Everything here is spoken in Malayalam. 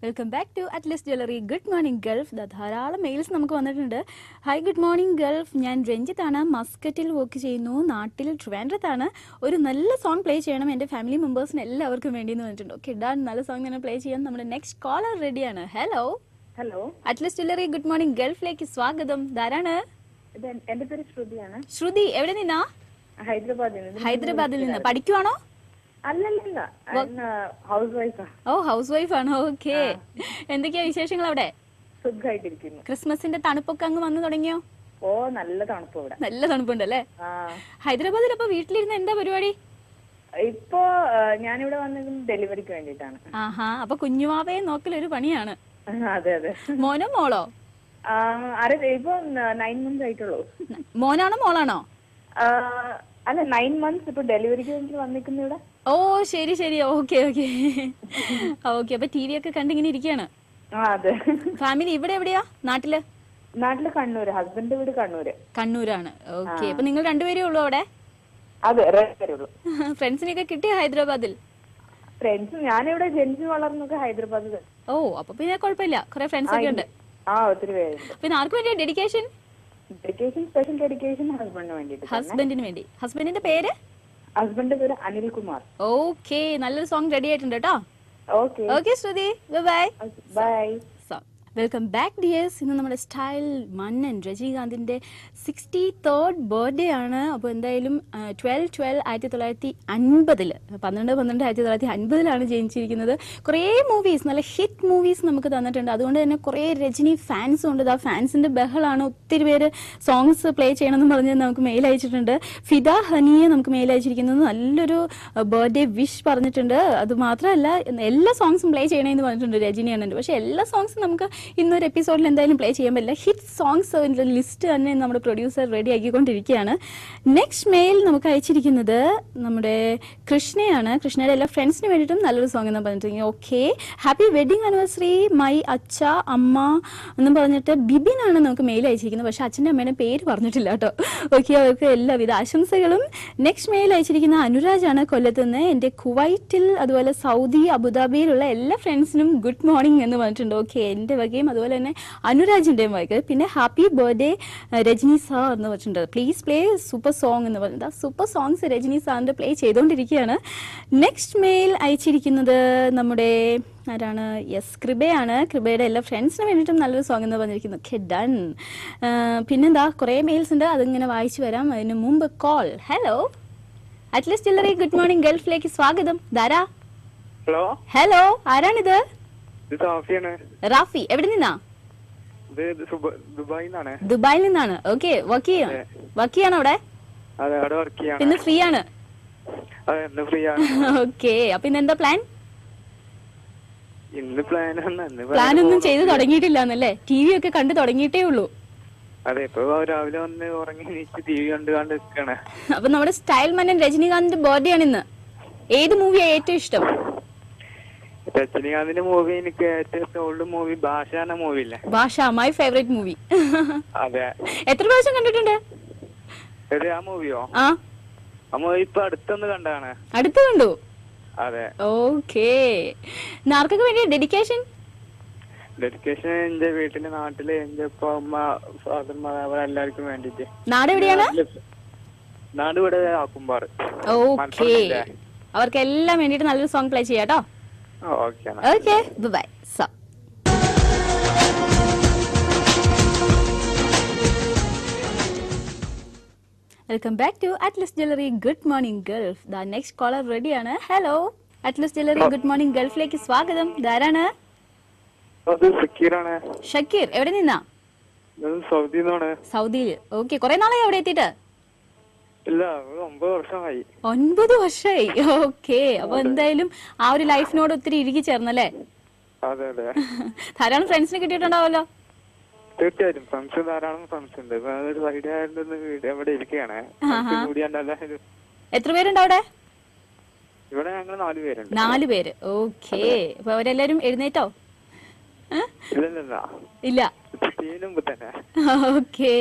Welcome back to Atlas jewellery. Good morning Gulf. ധാരാളം മെയിൽസ് നമുക്ക് വന്നിട്ടുണ്ട്. Hi, good morning Gulf. ഞാൻ രഞ്ജിത്താണ്, മസ്കറ്റിൽ വർക്ക് ചെയ്യുന്നു, നാട്ടിൽ ട്രിവാൻഡ്രത്താണ്. ഒരു നല്ല സോങ് പ്ലേ ചെയ്യണം എൻ്റെ ഫാമിലി മെമ്പേഴ്സിന് എല്ലാവർക്കും വേണ്ടി എന്ന് പറഞ്ഞിട്ടുണ്ട്. ഓക്കെ ഡൺ, നല്ല സോങ് തന്നെ പ്ലേ ചെയ്യാൻ നമ്മുടെ നെക്സ്റ്റ് കോളർ റെഡിയാണ്. Hello hello, Atlas jewellery good morning ഗൾഫിലേക്ക് സ്വാഗതം. ധാരാണ്? എന്റെ പേര് ശ്രുതിയാണ്. ശ്രുതി, എവിടെ നിന്നാ? ഹൈദരാബാദിൽ നിന്ന്. പഠിക്കുവാണോ? അല്ലല്ല, ഹൗസ് വൈഫാ. ഓ, ഹൗസ് വൈഫ് ആണോ? ഓക്കെ. എന്തൊക്കെയാ വിശേഷങ്ങൾ അവിടെ? സുഖമായിട്ടിരിക്കുന്നു. ക്രിസ്മസിന്റെ തണുപ്പൊക്കെ അങ്ങ് വന്നു തുടങ്ങിയോ? ഓ, നല്ല തണുപ്പ് ഇവിടെ. നല്ല തണുപ്പുണ്ടല്ലേ? ഹൈദരാബാദിൽ അപ്പൊ വീട്ടിലിരുന്ന് എന്താ പരിപാടി? ഇപ്പൊ ഞാനിവിടെ വന്നത് ഡെലിവറിക്ക് വേണ്ടിട്ടാണ്. ആഹാ, അപ്പൊ കുഞ്ഞുമാവയെ നോക്കലൊരു പണിയാണ്. അതെ അതെ. മോനോ മോളോ? ഇപ്പൊ 9 months ആയിട്ടുള്ളൂ. മോനാണോ മോളാണോ? അല്ല, 9 months. ഇപ്പൊ ഡെലിവറിക്ക് വേണ്ടി വന്നിരിക്കുന്നു ഇവിടെ. ഓ ശരി ശരി, ഓക്കെ ഓക്കെ ഓക്കെ. അപ്പൊ ടി വി ഒക്കെ കണ്ടിങ്ങനെ ഇരിക്കുകയാണ്. അതെ. ഫാമിലി ഇവിടെ എവിടെയാ? നാട്ടില് കണ്ണൂര്. ഹസ്ബൻഡ് വീട് കണ്ണൂരാണ്. ഓക്കെ. അപ്പൊ നിങ്ങൾ രണ്ടുപേരേ ഉള്ളൂ അവിടെ? അതെ, രണ്ടുപേരുള്ളൂ. ഫ്രണ്ട്സിനെയൊക്കെ കിട്ടിയ ഹൈദരാബാദിൽ? ഫ്രണ്ട്സ് ഞാനിവിടെ ജനിച്ചു വളർന്നൊക്കെ ഹൈദരാബാദിൽ. ഓ, അപ്പൊ പിന്നെ കുഴപ്പമില്ല, കുറെ ഫ്രണ്ട്സ് ഒക്കെ ഉണ്ട്. ഒത്തിരി പേരുണ്ട്. പിന്നെ ആർക്ക് വേണ്ടിയാ ഡെഡിക്കേഷൻ? സ്പെഷ്യൽ ഡെഡിക്കേഷൻ ഹസ്ബൻഡിന് വേണ്ടിട്ട്. ഹസ്ബൻഡിന് വേണ്ടി. ഹസ്ബൻഡിന്റെ പേര്? ഹസ്ബൻഡിന്റെ പേര് അനിൽകുമാർ. ഓക്കെ, നല്ലൊരു സോങ് റെഡി ആയിട്ടുണ്ട് കേട്ടോ. Okay Shruti, bye bye. Welcome back dears. ഇന്ന് നമ്മുടെ സ്റ്റൈൽ മന്നൻ രജനീകാന്തിൻ്റെ 63rd ബർത്ത്ഡേ ആണ്. അപ്പോൾ എന്തായാലും 12/12/1950 12/12/1950 ജനിച്ചിരിക്കുന്നത്. കുറേ മൂവീസ്, നല്ല ഹിറ്റ് മൂവീസ് നമുക്ക് തന്നിട്ടുണ്ട്. അതുകൊണ്ട് തന്നെ കുറേ രജനി ഫാൻസും ഉണ്ട്. ആ ഫാൻസിൻ്റെ ബഹളാണ്. ഒത്തിരി പേര് സോങ്സ് പ്ലേ ചെയ്യണമെന്ന് പറഞ്ഞ് നമുക്ക് മെയിൽ അയച്ചിട്ടുണ്ട്. ഫിദ ഹനിയെ നമുക്ക് മെയിൽ അയച്ചിരിക്കുന്നത് നല്ലൊരു ബർത്ത്ഡേ വിഷ് പറഞ്ഞിട്ടുണ്ട്. അത് മാത്രമല്ല, എല്ലാ സോങ്സും പ്ലേ ചെയ്യണമെന്ന് പറഞ്ഞിട്ടുണ്ട് രജനിയാണ്. പക്ഷേ എല്ലാ സോങ്സും നമുക്ക് ഇന്നൊരു എപ്പിസോഡിൽ എന്തായാലും പ്ലേ ചെയ്യാൻ പറ്റില്ല. ഹിറ്റ് സോങ്സ് ലിസ്റ്റ് തന്നെ നമ്മുടെ പ്രൊഡ്യൂസർ റെഡി ആക്കിക്കൊണ്ടിരിക്കുകയാണ്. നെക്സ്റ്റ് മെയിൽ നമുക്ക് അയച്ചിരിക്കുന്നത് നമ്മുടെ കൃഷ്ണയാണ്. കൃഷ്ണയുടെ എല്ലാ ഫ്രണ്ട്സിന് വേണ്ടിയിട്ടും നല്ലൊരു സോങ് എന്ന് പറഞ്ഞിട്ടുണ്ടെങ്കിൽ okay. Happy wedding anniversary my അച്ഛ അമ്മ എന്നും പറഞ്ഞിട്ട് ബിബിനാണ് നമുക്ക് മെയിൽ അയച്ചിരിക്കുന്നത്. പക്ഷെ അച്ഛൻ്റെ അമ്മേനെ പേര് പറഞ്ഞിട്ടില്ല കേട്ടോ. ഓക്കെ, അവർക്ക് എല്ലാവിധ ആശംസകളും. നെക്സ്റ്റ് മെയിൽ അയച്ചിരിക്കുന്ന അനുരാജാണ് കൊല്ലത്ത് നിന്ന്. എൻ്റെ കുവൈറ്റിൽ അതുപോലെ സൗദി അബുദാബിയിലുള്ള എല്ലാ ഫ്രണ്ട്സിനും ഗുഡ് മോർണിംഗ് എന്ന് പറഞ്ഞിട്ടുണ്ട്. ഓക്കെ, എൻ്റെ വകയും അതുപോലെ തന്നെ അനുരാജിൻ്റെയും വക. പിന്നെ ഹാപ്പി ബർത്ത്ഡേ രജനി സാർ എന്ന് പറഞ്ഞിട്ടുണ്ട്. പ്ലീസ് പ്ലേ സൂപ്പർ സോങ് എന്ന് പറഞ്ഞിട്ട് സൂപ്പർ സോങ്സ് രജനി സാറിൻ്റെ പ്ലേ ചെയ്തുകൊണ്ടിരിക്കുകയാണ്. നെക്സ്റ്റ് മെയിൽ അയച്ചിരിക്കുന്നത് നമ്മുടെ ആരാണ്? യെസ്, കൃപയാണ്. കൃപയുടെ എല്ലാ ഫ്രണ്ട്സിന് വേണ്ടിയിട്ടും നല്ലൊരു സോങ് എന്ന് പറഞ്ഞിരിക്കുന്നു. Okay done. പിന്നെന്താ, കുറേ മെയിൽസ് ഉണ്ട്, അതിങ്ങനെ വായിച്ചു വരാം. അതിന് മുമ്പ് call. Hello Atlas jewellery good morning ഗൾഫിലേക്ക് സ്വാഗതം. ധാരാ? ഹലോ, ആരാണിത്? റാഫി, എവിടെ നിന്നാ? ദുബായിൽ നിന്നാണ്. ഓക്കെ, വർക്ക് ചെയ്യണോ അവിടെ? ഇന്ന് ഫ്രീ ആണ്. ഓക്കെ, അപ്പൊ ഇന്ന് എന്താ പ്ലാൻ? പ്ലാൻ ഒന്നും ചെയ്ത് തുടങ്ങിയിട്ടില്ല എന്നല്ലേ? ടി വി ഒക്കെ കണ്ടു തുടങ്ങിയിട്ടേ ഉള്ളൂ. അതെ, ഇപ്പൊ രാവിലെ വന്ന് ഉറങ്ങി ടി വി കണ്ട് നിൽക്കണേ. അപ്പൊ നമ്മുടെ സ്റ്റൈൽ മന്നൻ രജനീകാന്തിന്റെ ബർത്ത്ഡേ ആണ് ഇന്ന്. ഏത് മൂവിയാ ഏറ്റവും ഇഷ്ടം? രജനീകാന്തിന്റെ മൂവി എനിക്ക് ഏറ്റവും ഓൾഡ് മൂവി ഭാഷ എന്ന മൂവി ഇല്ലേ? ഭാഷ, മൈ ഫേവറേറ്റ് മൂവി. അതെ. എത്ര പ്രാവശ്യം കണ്ടിട്ടുണ്ട്? ആ മൂവിയോ? ആ മൂവി ഇപ്പൊ അടുത്തൊന്ന് കണ്ടാണ്. അടുത്ത് കണ്ടു? അതെ. ഓക്കേ. ആർക്കൊക്കെ വേണ്ടി ഡെഡിക്കേഷൻ? ഡെഡിക്കേഷൻ എന്റെ വീട്ടിലെ നാട്ടില് എന്റെ ഉപ്പ അമ്മ ഫാദർ എല്ലാവർക്കും വേണ്ടിട്ട്. നാട് എവിടെയാണ്? നാട് ഇവിടെ ആക്കുംപാറ. ഓക്കേ, അവർക്ക് എല്ലാം വേണ്ടിട്ട് നല്ലൊരു സോങ് പ്ലേ ചെയ്യാട്ടോ. Okay, bye. Welcome back to Atlas jewellery good morning Gulf. ദാ നെക്സ്റ്റ് കോളർ റെഡിയാണ്. Hello Atlas jewellery good morning ഗൾഫിലേക്ക് സ്വാഗതം. ധാരാണ്? ഷക്കീർ, എവിടെ നിന്നാ? സൗദിയിൽ. ഓക്കെ, കുറെ നാളായി അവിടെ എത്തിയിട്ട്? 9 വർഷമായി. ഓക്കെ, അപ്പൊ എന്തായാലും ആ ഒരു ലൈഫിനോട് ഒത്തിരി ഇഴുകി ചേർന്നല്ലേ? ധാരാളം ഫ്രണ്ട്സിനെ കിട്ടിയിട്ടുണ്ടാവല്ലോ? തീർച്ചയായിട്ടും, ഫ്രണ്ട്സ് ധാരാളം ഫ്രണ്ട്സ് ഉണ്ട്. ഇവിടെ ഇരിക്കുകയാണ്. എത്ര പേരുണ്ട് അവിടെ? ഇവിടെ ഞങ്ങൾ 4 പേരുണ്ട്. 4 പേര്. ഓക്കെ, അപ്പൊ അവരെല്ലാരും എഴുന്നേറ്റോ? ഇല്ല. ഓക്കെ.